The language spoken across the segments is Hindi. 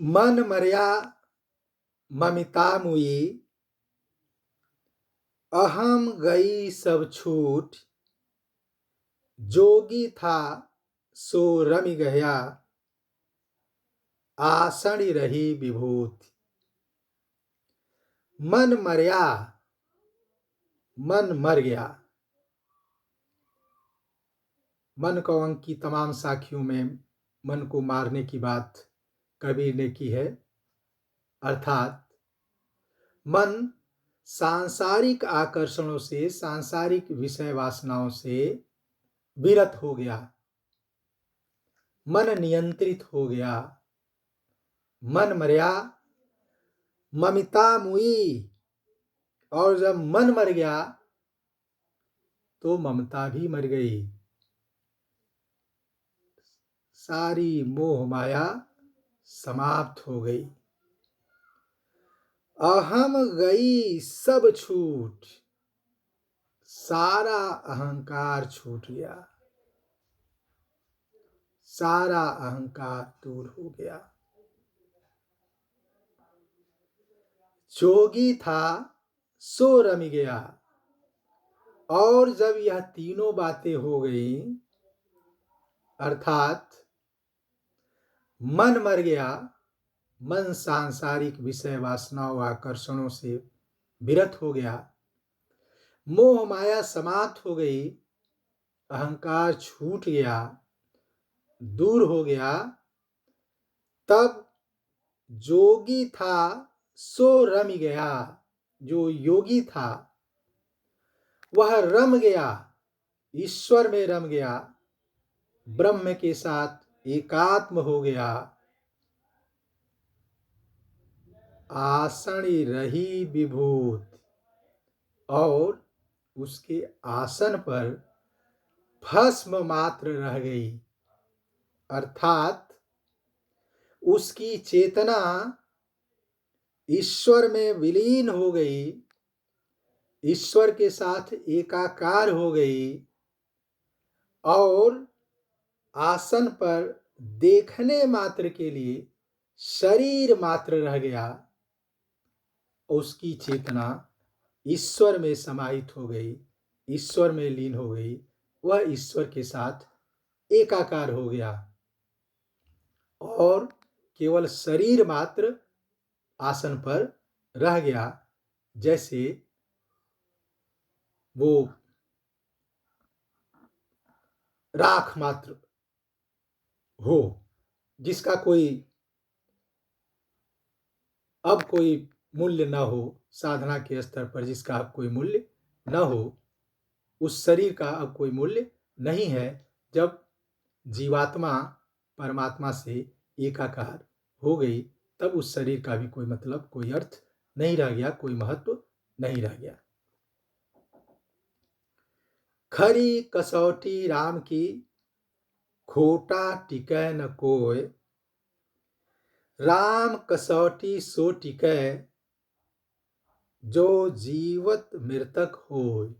मन मर्या ममिता मुई, अहम गई सब छूट। जोगी था सो रमि गया, आसनी रही विभूति। मन मर्या, मन मर गया। मन कौन की तमाम साखियों में मन को मारने की बात कबीर ने की है। अर्थात मन सांसारिक आकर्षणों से, सांसारिक विषय वासनाओं से विरत हो गया, मन नियंत्रित हो गया। मन मर्या ममिता मुई, और जब मन मर गया तो ममता भी मर गई। सारी मोह माया समाप्त हो गई। अहम गई सब छूट, सारा अहंकार छूट गया, सारा अहंकार दूर हो गया। जोगी था सो रमि गया। और जब यह तीनों बातें हो गई, अर्थात मन मर गया, मन सांसारिक विषय वासनाओं आकर्षणों से विरत हो गया, मोह माया समाप्त हो गई, अहंकार छूट गया, दूर हो गया, तब जोगी था सो रमि गया। जो योगी था वह रम गया, ईश्वर में रम गया, ब्रह्म के साथ एकात्म हो गया। आसनी रही विभूत, और उसके आसन पर भस्म मात्र रह गई। अर्थात उसकी चेतना ईश्वर में विलीन हो गई, ईश्वर के साथ एकाकार हो गई, और आसन पर देखने मात्र के लिए शरीर मात्र रह गया। उसकी चेतना ईश्वर में समाहित हो गई, ईश्वर में लीन हो गई, वह ईश्वर के साथ एकाकार हो गया, और केवल शरीर मात्र आसन पर रह गया। जैसे वो राख मात्र हो, जिसका कोई अब कोई मूल्य न हो, साधना के स्तर पर जिसका अब कोई मूल्य न हो, उस शरीर का अब कोई मूल्य नहीं है। जब जीवात्मा परमात्मा से एकाकार हो गई, तब उस शरीर का भी कोई मतलब, कोई अर्थ नहीं रह गया, कोई महत्व नहीं रह गया। खरी कसौटी राम की, खोटा टिकै न कोय। राम कसौटी सो टिकै, जो जीवत मृतक होय।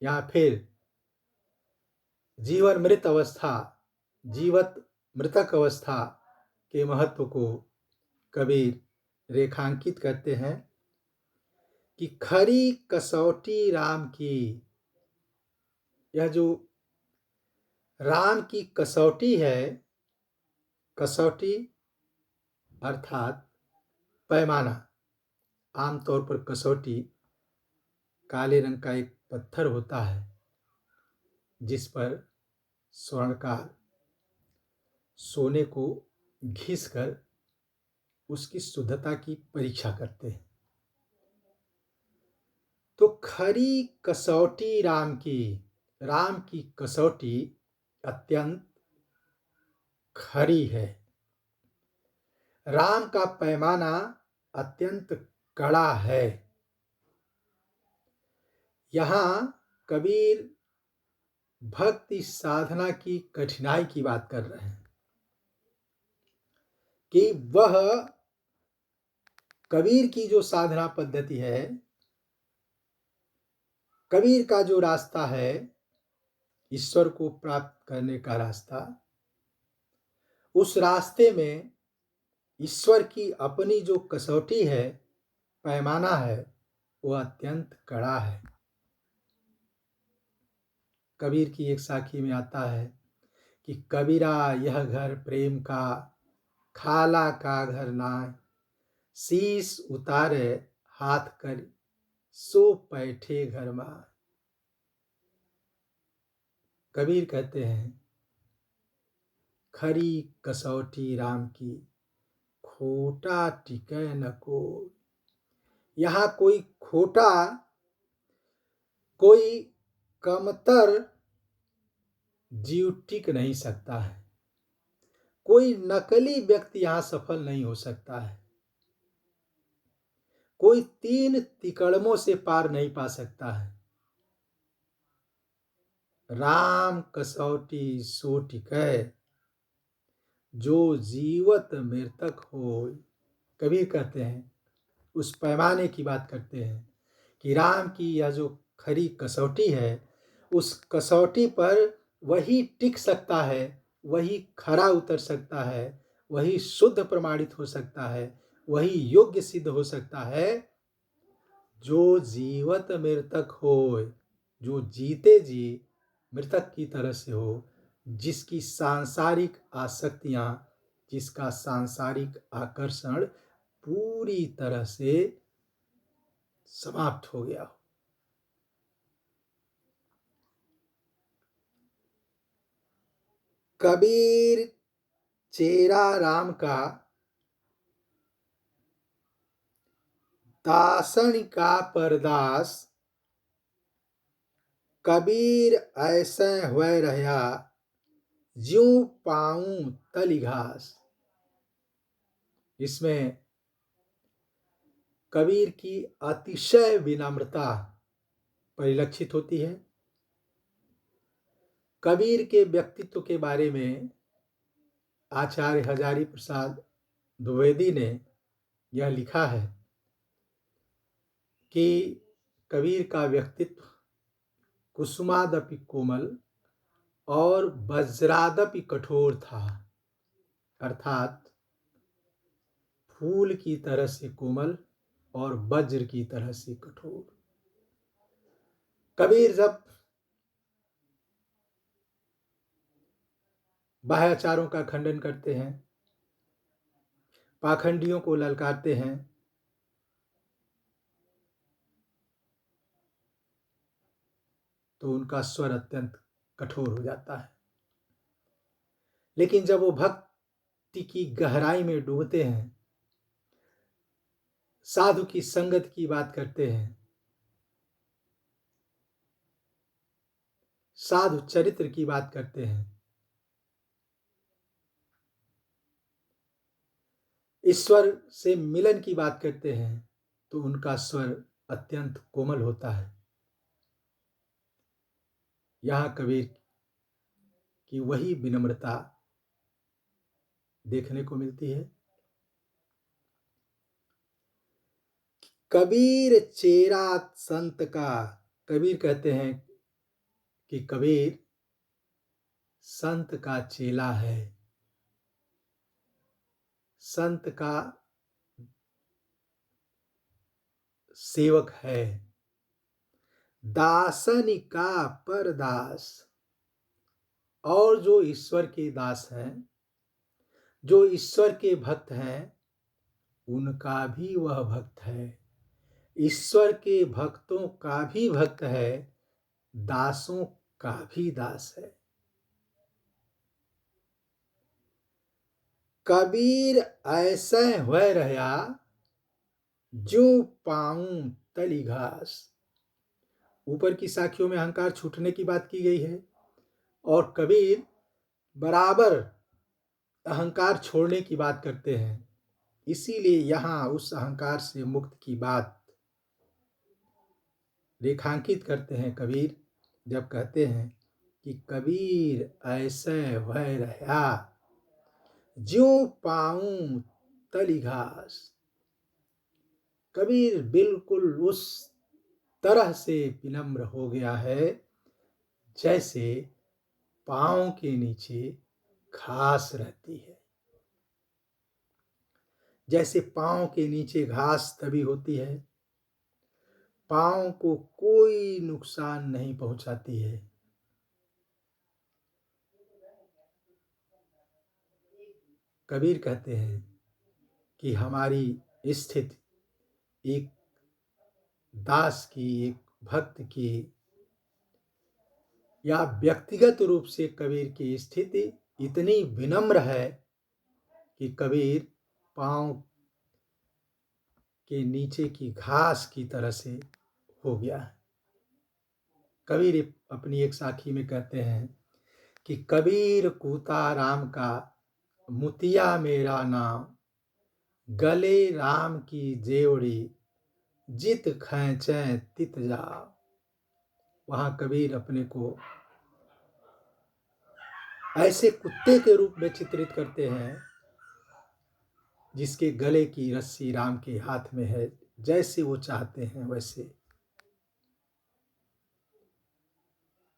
या फिर जीवन मृत अवस्था, जीवत मृतक अवस्था के महत्व को कबीर रेखांकित करते हैं कि खरी कसौटी राम की। यह जो राम की कसौटी है, कसौटी अर्थात पैमाना। आमतौर पर कसौटी काले रंग का एक पत्थर होता है, जिस पर स्वर्णकार सोने को घिसकर उसकी शुद्धता की परीक्षा करते हैं। तो खरी कसौटी राम की, राम की कसौटी अत्यंत खरी है। राम का पैमाना अत्यंत कड़ा है। यहाँ कबीर भक्ति साधना की कठिनाई की बात कर रहे हैं कि वह कबीर की जो साधना पद्धति है, कबीर का जो रास्ता है, ईश्वर को प्राप्त करने का रास्ता, उस रास्ते में ईश्वर की अपनी जो कसौटी है, पैमाना है, वो अत्यंत कड़ा है। कबीर की एक साखी में आता है कि कबीरा यह घर प्रेम का, खाला का घर नाय, शीश उतारे हाथ कर सो बैठे घर माय। कबीर कहते हैं, खरी कसौटी राम की, खोटा टिकै न कोई। यहाँ कोई खोटा, कोई कमतर जीव टिक नहीं सकता है। कोई नकली व्यक्ति यहाँ सफल नहीं हो सकता है। कोई 3 तिकड़मों से पार नहीं पा सकता है। राम कसौटी सो टिकै, जो जीवत मृतक होय। कबीर कहते हैं, उस पैमाने की बात करते हैं कि राम की यह जो खरी कसौटी है, उस कसौटी पर वही टिक सकता है, वही खरा उतर सकता है, वही शुद्ध प्रमाणित हो सकता है, वही योग्य सिद्ध हो सकता है, जो जीवत मृतक होय, जो जीते जी मृतक की तरह से हो, जिसकी सांसारिक आसक्तियां, जिसका सांसारिक आकर्षण पूरी तरह से समाप्त हो गया हो। कबीर चेरा राम का, दासन का परदास, कबीर ऐसे हुए रहा, ज्यों पाऊं तली घास। इसमें कबीर की अतिशय विनम्रता परिलक्षित होती है। कबीर के व्यक्तित्व के बारे में आचार्य हजारी प्रसाद द्विवेदी ने यह लिखा है कि कबीर का व्यक्तित्व कुसुमादपि कोमल और वज्रादपि कठोर था, अर्थात फूल की तरह से कोमल और वज्र की तरह से कठोर। कबीर जब बाह्याचारों का खंडन करते हैं, पाखंडियों को ललकारते हैं, तो उनका स्वर अत्यंत कठोर हो जाता है। लेकिन जब वो भक्ति की गहराई में डूबते हैं, साधु की संगत की बात करते हैं, साधु चरित्र की बात करते हैं, ईश्वर से मिलन की बात करते हैं, तो उनका स्वर अत्यंत कोमल होता है। यहाँ कबीर की वही विनम्रता देखने को मिलती है। कबीर चेरा संत का, कबीर कहते हैं कि कबीर संत का चेला है, संत का सेवक है, दासन का परदास। और जो ईश्वर के दास हैं, जो ईश्वर के भक्त हैं, उनका भी वह भक्त है, ईश्वर के भक्तों का भी भक्त है, दासों का भी दास है। कबीर ऐसे हुए रहा, ज्यों पाऊं तली घास। ऊपर की साखियों में अहंकार छूटने की बात की गई है, और कबीर बराबर अहंकार छोड़ने की बात करते हैं। इसीलिए यहाँ उस अहंकार से मुक्त की बात रेखांकित करते हैं कबीर, जब कहते हैं कि कबीर ऐसे भय रहा, ज्यों पाऊं तली घास। कबीर बिल्कुल उस तरह से विनम्र हो गया है जैसे पांव के नीचे घास रहती है। जैसे पाँव के नीचे घास दबी होती है, पाँव को कोई नुकसान नहीं पहुंचाती है। कबीर कहते हैं कि हमारी स्थिति एक दास की, एक भक्त की, या व्यक्तिगत रूप से कबीर की स्थिति इतनी विनम्र है कि कबीर पाँव के नीचे की घास की तरह से हो गया है। कबीर अपनी एक साखी में कहते हैं कि कबीर कूता राम का, मुतिया मेरा नाम, गले राम की जेवड़ी, जित खैंचे तित जा। वहां कबीर अपने को ऐसे कुत्ते के रूप में चित्रित करते हैं जिसके गले की रस्सी राम के हाथ में है, जैसे वो चाहते हैं वैसे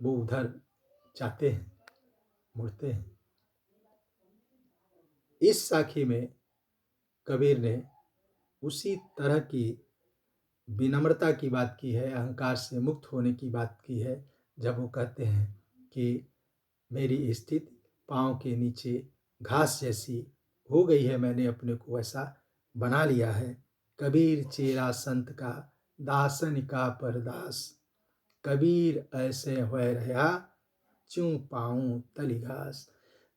वो उधर चाहते हैं, मुड़ते हैं। इस साखी में कबीर ने उसी तरह की विनम्रता की बात की है, अहंकार से मुक्त होने की बात की है, जब वो कहते हैं कि मेरी स्थिति पाँव के नीचे घास जैसी हो गई है, मैंने अपने को ऐसा बना लिया है। कबीर चेरा संत का, दासन का परदास, कबीर ऐसे होए रहा, चूं पाऊं तली घास।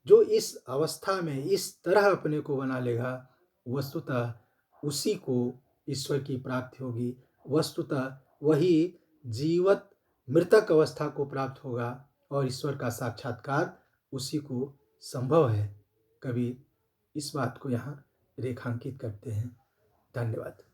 जो इस अवस्था में इस तरह अपने को बना लेगा, वस्तुतः उसी को ईश्वर की प्राप्ति होगी, वस्तुतः वही जीवत मृतक अवस्था को प्राप्त होगा और ईश्वर का साक्षात्कार उसी को संभव है। कबीर इस बात को यहाँ रेखांकित करते हैं। धन्यवाद।